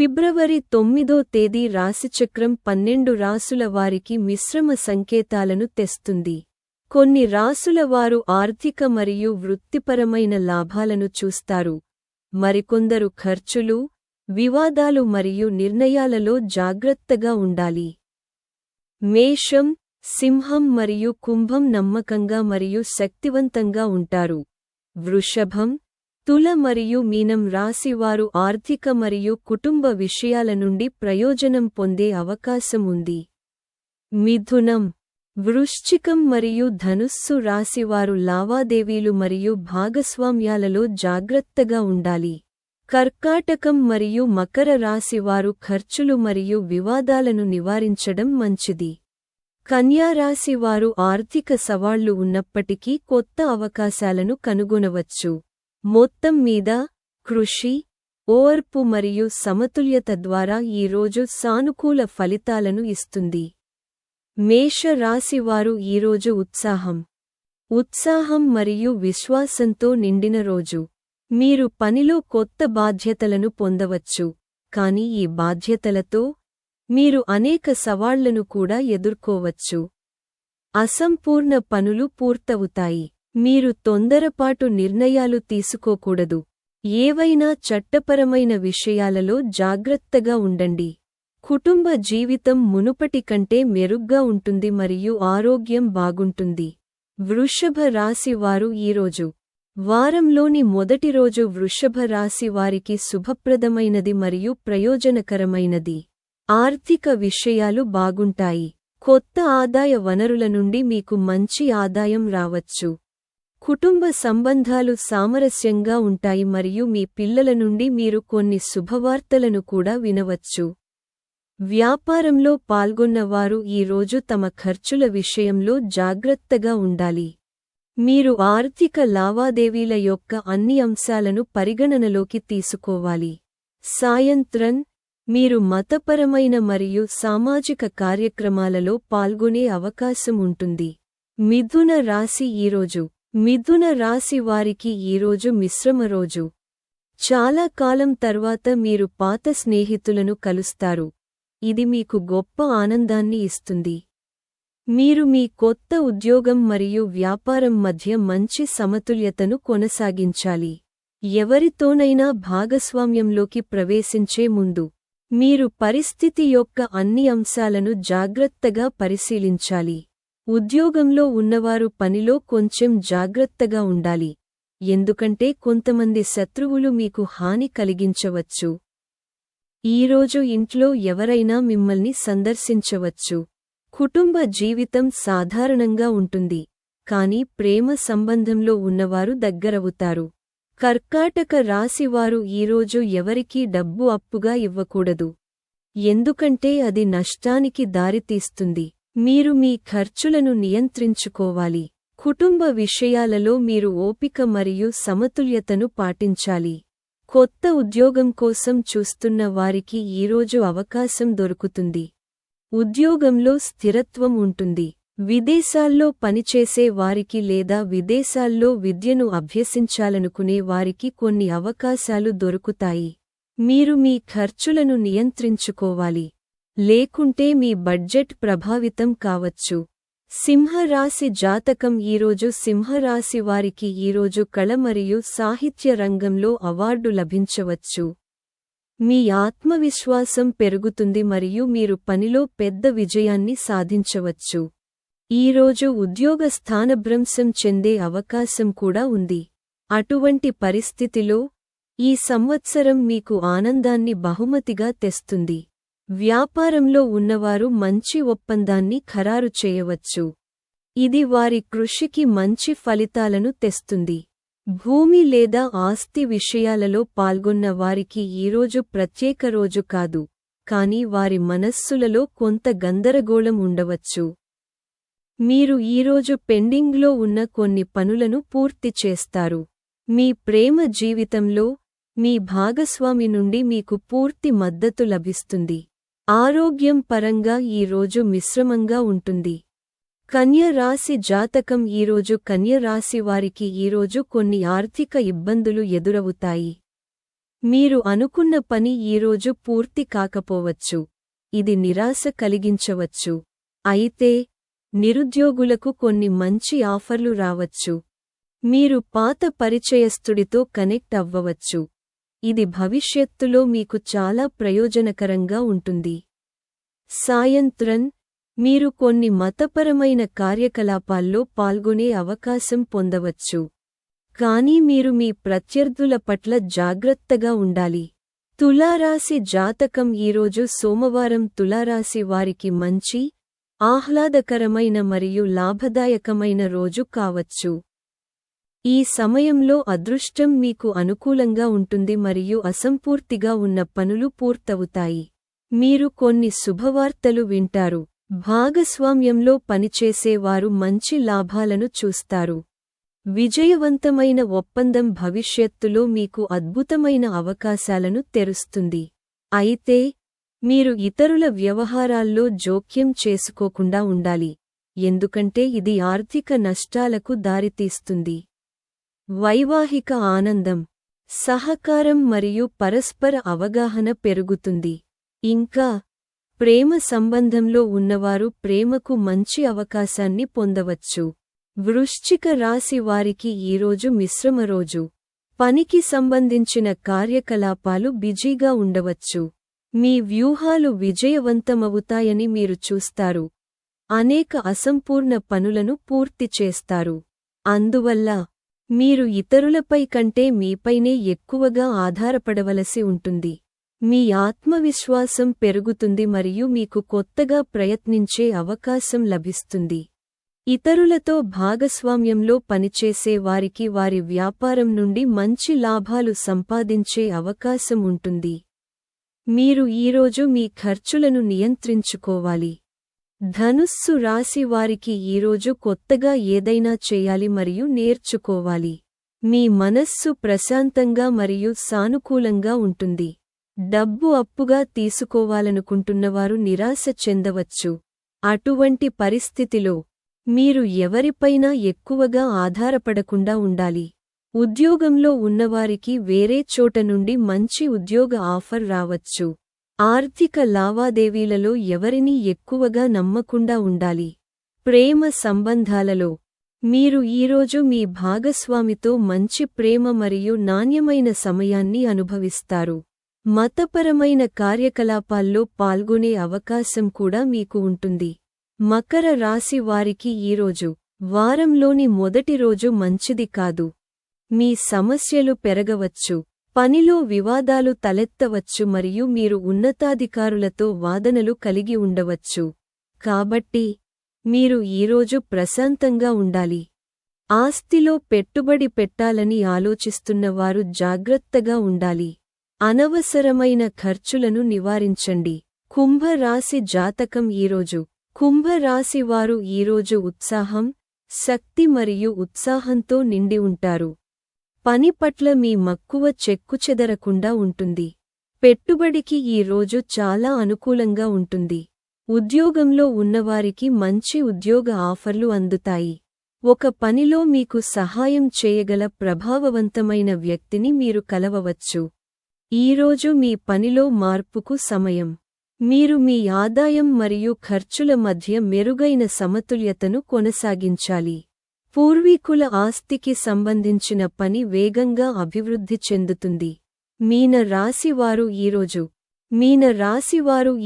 ఫిబ్రవరి 9వ తేదీ రాశిచక్రం 12 రాసుల వారికి మిశ్రమ సంకేతాలను తెస్తుంది. కొన్ని రాసుల వారు ఆర్థిక మరియు వృత్తిపరమైన లాభాలను చూస్తారు. మరికొందరు ఖర్చులు, వివాదాలు మరియు నిర్ణయాలలో జాగ్రత్తగా ఉండాలి. మేషం, సింహం మరియు కుంభం నమ్మకంగా మరియు శక్తివంతంగా ఉంటారు. వృషభం, తుల మరియు మీనం రాశి వారు ఆర్థిక మరియు కుటుంబ విషయాల నుండి ప్రయోజనం పొందే అవకాశం ఉంది. మిథునం, వృశ్చికం మరియు ధనుస్సు రాశి వారు లావాదేవీలు మరియు భాగస్వామ్యాలలో జాగ్రత్తగా ఉండాలి. కర్కాటకం మరియు మకర రాశి వారు ఖర్చులు మరియు వివాదాలను నివారించడం మంచిది. కన్యా రాశి వారు ఆర్థిక సవాళ్లు ఉన్నప్పటికీ కొత్త అవకాశాలను కనుగొనవచ్చు. మొత్తం మీద కృషి, ఓర్పు మరియు సమతుల్యత ద్వారా ఈ రోజు సానుకూల ఫలితాలను ఇస్తుంది. మేష రాశి వారు ఈరోజు ఉత్సాహం మరియు విశ్వాసంతో నిండిన రోజు. మీరు పనిలో కొత్త బాధ్యతలను పొందవచ్చు, కానీ ఈ బాధ్యతలతో మీరు అనేక సవాళ్లను కూడా ఎదుర్కోవచ్చు. అసంపూర్ణ పనులు పూర్తవుతాయి. మీరు తొందరపాటు నిర్ణయాలు తీసుకోకూడదు. ఏవైనా చట్టపరమైన విషయాలలో జాగ్రత్తగా ఉండండి. కుటుంబ జీవితం మునుపటి కంటే మెరుగ్గా ఉంటుంది మరియు ఆరోగ్యం బాగుంటుంది. వృషభ రాశి వారు ఈరోజు వారంలోని మొదటి రోజు వృషభ రాశి వారికి శుభప్రదమైనది మరియు ప్రయోజనకరమైనది. ఆర్థిక విషయాలు బాగుంటాయి. కొత్త ఆదాయ వనరుల నుండి మీకు మంచి ఆదాయం రావచ్చు. కుటుంబ సంబంధాలు సామరస్యంగా ఉంటాయి మరియు మీ పిల్లల నుండి మీరు కొన్ని శుభవార్తలను కూడా వినవచ్చు. వ్యాపారంలో పాల్గొన్నవారు ఈ రోజు తమ ఖర్చుల విషయంలో జాగ్రత్తగా ఉండాలి. మీరు ఆర్థిక లావాదేవీల యొక్క అన్ని అంశాలను పరిగణనలోకి తీసుకోవాలి. సాయంత్రం మీరు మతపరమైన మరియు సామాజిక కార్యక్రమాలలో పాల్గొనే అవకాశం ఉంటుంది. మిథున రాశి ఈరోజు మిథున రాశి వారికి ఈరోజు మిశ్రమ రోజు. చాలా కాలం తర్వాత మీరు పాత స్నేహితులను కలుస్తారు. ఇది మీకు గొప్ప ఆనందాన్ని ఇస్తుంది. మీరు మీ కొత్త ఉద్యోగం మరియు వ్యాపారం మధ్య మంచి సమతుల్యతను కొనసాగించాలి. ఎవరితోనైనా భాగస్వామ్యంలోకి ప్రవేశించే ముందు మీరు పరిస్థితి యొక్క అన్ని అంశాలను జాగ్రత్తగా పరిశీలించాలి. ఉద్యోగంలో ఉన్నవారు పనిలో కొంచెం జాగ్రత్తగా ఉండాలి, ఎందుకంటే కొంతమంది శత్రువులు మీకు హాని కలిగించవచ్చు. ఈరోజు ఇంట్లో ఎవరైనా మిమ్మల్ని సందర్శించవచ్చు. కుటుంబ జీవితం సాధారణంగా ఉంటుంది, కానీ ప్రేమ సంబంధంలో ఉన్నవారు దగ్గరవుతారు. కర్కాటక రాశివారు ఈరోజు ఎవరికీ డబ్బు అప్పుగా ఇవ్వకూడదు, ఎందుకంటే అది నష్టానికి దారితీస్తుంది. మీరు మీ ఖర్చులను నియంత్రించుకోవాలి. కుటుంబ విషయాలలో మీరు ఓపిక మరియు సమతుల్యతను పాటించాలి. కొత్త ఉద్యోగం కోసం చూస్తున్న వారికి ఈరోజు అవకాశం దొరుకుతుంది. ఉద్యోగంలో స్థిరత్వం ఉంటుంది. విదేశాల్లో పనిచేసే వారికి లేదా విదేశాల్లో విద్యను అభ్యసించాలనుకునే వారికి కొన్ని అవకాశాలు దొరుకుతాయి. మీరు మీ ఖర్చులను నియంత్రించుకోవాలి, లేకుంటే మీ బడ్జెట్ ప్రభావితం కావచ్చు. సింహరాశి జాతకం ఈరోజు సింహరాశి వారికి ఈరోజు కళ మరియు సాహిత్య రంగంలో అవార్డు లభించవచ్చు. మీ ఆత్మవిశ్వాసం పెరుగుతుంది మరియు మీరు పనిలో పెద్ద విజయాన్ని సాధించవచ్చు. ఈరోజు ఉద్యోగ స్థానభ్రంశం చెందే అవకాశం కూడా ఉంది. అటువంటి పరిస్థితిలో ఈ సంవత్సరం మీకు ఆనందాన్ని బహుమతిగా తెస్తుంది. వ్యాపారంలో ఉన్నవారు మంచి ఒప్పందాన్ని ఖరారు చేయవచ్చు. ఇది వారి కృషికి మంచి ఫలితాలను తెస్తుంది. భూమి లేదా ఆస్తి విషయాలలో పాల్గొన్న వారికి ఈరోజు ప్రత్యేక రోజు కాదు, కానీ వారి మనస్సులలో కొంత గందరగోళం ఉండవచ్చు. మీరు ఈరోజు పెండింగ్లో ఉన్న కొన్ని పనులను పూర్తి చేస్తారు. మీ ప్రేమ జీవితంలో మీ భాగస్వామి నుండి మీకు పూర్తి మద్దతు లభిస్తుంది. ఆరోగ్యం పరంగా ఈ రోజు మిశ్రమంగా ఉంటుంది. కన్య రాశి జాతకం ఈరోజు కన్య రాశి వారికి ఈరోజు కొన్ని ఆర్థిక ఇబ్బందులు ఎదురవుతాయి. మీరు అనుకున్న పని ఈరోజు పూర్తి కాకపోవచ్చు. ఇది నిరాశ కలిగించవచ్చు. అయితే నిరుద్యోగులకు కొన్ని మంచి ఆఫర్లు రావచ్చు. మీరు పాత పరిచయస్తుడితో కనెక్ట్ అవ్వవచ్చు. ఇది భవిష్యత్తులో మీకు చాలా ప్రయోజనకరంగా ఉంటుంది. సాయంత్రం మీరు కొన్ని మతపరమైన కార్యకలాపాల్లో పాల్గొనే అవకాశం పొందవచ్చు. కానీ మీరు మీ ప్రత్యర్థుల పట్ల జాగ్రత్తగా ఉండాలి. తులారాశి జాతకం ఈరోజు సోమవారం తులారాశి వారికి మంచి, ఆహ్లాదకరమైన మరియు లాభదాయకమైన రోజు కావచ్చు. ఈ సమయంలో అదృష్టం మీకు అనుకూలంగా ఉంటుంది మరియు అసంపూర్తిగా ఉన్న పనులు పూర్తవుతాయి. మీరు కొన్ని శుభవార్తలు వింటారు. భాగస్వామ్యంలో పనిచేసేవారు మంచి లాభాలను చూస్తారు. విజయవంతమైన ఒప్పందం భవిష్యత్తులో మీకు అద్భుతమైన అవకాశాలను తెరుస్తుంది. అయితే మీరు ఇతరుల వ్యవహారాల్లో జోక్యం చేసుకోకుండా ఉండాలి, ఎందుకంటే ఇది ఆర్థిక నష్టాలకు దారితీస్తుంది. వైవాహిక ఆనందం, సహకారం మరియు పరస్పర అవగాహన పెరుగుతుంది. ఇంకా ప్రేమ సంబంధంలో ఉన్నవారు ప్రేమకు మంచి అవకాశాన్ని పొందవచ్చు. వృశ్చిక రాశి వారికి ఈరోజు మిశ్రమ రోజు. పనికి సంబంధించిన కార్యకలాపాలు బిజీగా ఉండవచ్చు. మీ వ్యూహాలు విజయవంతమవుతాయని మీరు చూస్తారు. అనేక అసంపూర్ణ పనులను పూర్తి చేస్తారు. అందువల్ల మీరు ఇతరులపై కంటే మీపైనే ఎక్కువగా ఆధారపడవలసి ఉంటుంది. మీ ఆత్మవిశ్వాసం పెరుగుతుంది మరియు మీకు కొత్తగా ప్రయత్నించే అవకాశం లభిస్తుంది. ఇతరులతో భాగస్వామ్యంలో పనిచేసే వారికి వారి వ్యాపారం నుండి మంచి లాభాలు సంపాదించే అవకాశం ఉంటుంది. మీరు ఈరోజు మీ ఖర్చులను నియంత్రించుకోవాలి. ధనుస్సు రాశి వారికి ఈరోజు కొత్తగా ఏదైనా చేయాలి మరియు నేర్చుకోవాలి. మీ మనస్సు ప్రశాంతంగా మరియు సానుకూలంగా ఉంటుంది. డబ్బు అప్పుగా తీసుకోవాలనుకుంటున్నవారు నిరాశ చెందవచ్చు. అటువంటి పరిస్థితిలో మీరు ఎవరిపైనా ఎక్కువగా ఆధారపడకుండా ఉండాలి. ఉద్యోగంలో ఉన్నవారికి వేరే చోట నుండి మంచి ఉద్యోగ ఆఫర్ రావచ్చు. ఆర్థిక లావాదేవీలలో ఎవరినీ ఎక్కువగా నమ్మకుండా ఉండాలి. ప్రేమ సంబంధాలలో మీరు ఈరోజు మీ భాగస్వామితో మంచి ప్రేమ మరియు నాణ్యమైన సమయాన్ని అనుభవిస్తారు. మతపరమైన కార్యకలాపాల్లో పాల్గొనే అవకాశం కూడా మీకు ఉంటుంది. మకర రాశి వారికి ఈరోజు వారంలోని మొదటి రోజు మంచిది కాదు. మీ సమస్యలు పెరగవచ్చు, పనిలో వివాదాలు తలెత్తవచ్చు మరియు మీరు ఉన్నతాధికారులతో వాదనలు కలిగి ఉండవచ్చు. కాబట్టి మీరు ఈరోజు ప్రశాంతంగా ఉండాలి. ఆస్తిలో పెట్టుబడి పెట్టాలని ఆలోచిస్తున్నవారు జాగ్రత్తగా ఉండాలి. అనవసరమైన ఖర్చులను నివారించండి. కుంభరాశి జాతకం ఈరోజు కుంభరాశి వారు ఈరోజు ఉత్సాహం, శక్తి మరియు ఉత్సాహంతో నిండి ఉంటారు. పని పట్ల మీ మక్కువ చెక్కుచెదరకుండా ఉంటుంది. పెట్టుబడికి ఈ రోజు చాలా అనుకూలంగా ఉంటుంది. ఉద్యోగంలో ఉన్నవారికి మంచి ఉద్యోగ ఆఫర్లు అందుతాయి. ఒక పనిలో మీకు సహాయం చేయగల ప్రభావవంతమైన వ్యక్తిని మీరు కలవవచ్చు. ఈరోజు మీ పనిలో మార్పుకు సమయం. మీరు మీ ఆదాయం మరియు ఖర్చుల మధ్య మెరుగైన సమతుల్యతను కొనసాగించాలి. పూర్వీకుల ఆస్తికి సంబంధించిన పని వేగంగా అభివృద్ధి చెందుతుంది. మీన రాశివారు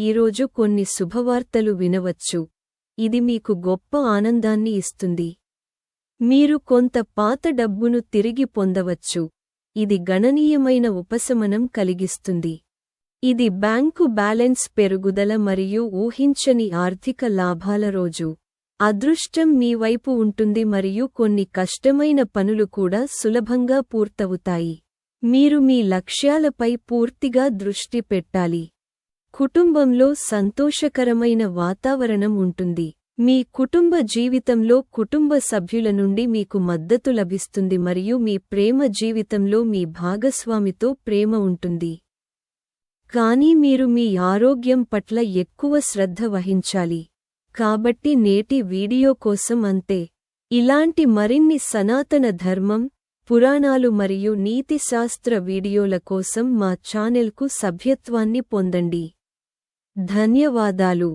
ఈరోజు కొన్ని శుభవార్తలు వినవచ్చు. ఇది మీకు గొప్ప ఆనందాన్ని ఇస్తుంది. మీరు కొంత పాత డబ్బును తిరిగి పొందవచ్చు. ఇది గణనీయమైన ఉపశమనం కలిగిస్తుంది. ఇది బ్యాంకు బ్యాలెన్స్ పెరుగుదల మరియు ఊహించని ఆర్థిక లాభాల రోజు. అదృష్టం మీ వైపు ఉంటుంది మరియు కొన్ని కష్టమైన పనులు కూడా సులభంగా పూర్తవుతాయి. మీరు మీ లక్ష్యాలపై పూర్తిగా దృష్టి పెట్టాలి. కుటుంబంలో సంతోషకరమైన వాతావరణం ఉంటుంది. మీ కుటుంబ జీవితంలో కుటుంబ సభ్యుల నుండి మీకు మద్దతు లభిస్తుంది మరియు మీ ప్రేమ జీవితంలో మీ భాగస్వామితో ప్రేమ ఉంటుంది. కానీ మీరు మీ ఆరోగ్యం పట్ల ఎక్కువ శ్రద్ధ వహించాలి. కాబట్టి నేటి వీడియో కోసం అంతే. ఇలాంటి మరిన్ని సనాతన ధర్మం, పురాణాలు మరియు నీతిశాస్త్ర వీడియోల కోసం మా ఛానెల్కు సభ్యత్వాన్ని పొందండి. ధన్యవాదాలు.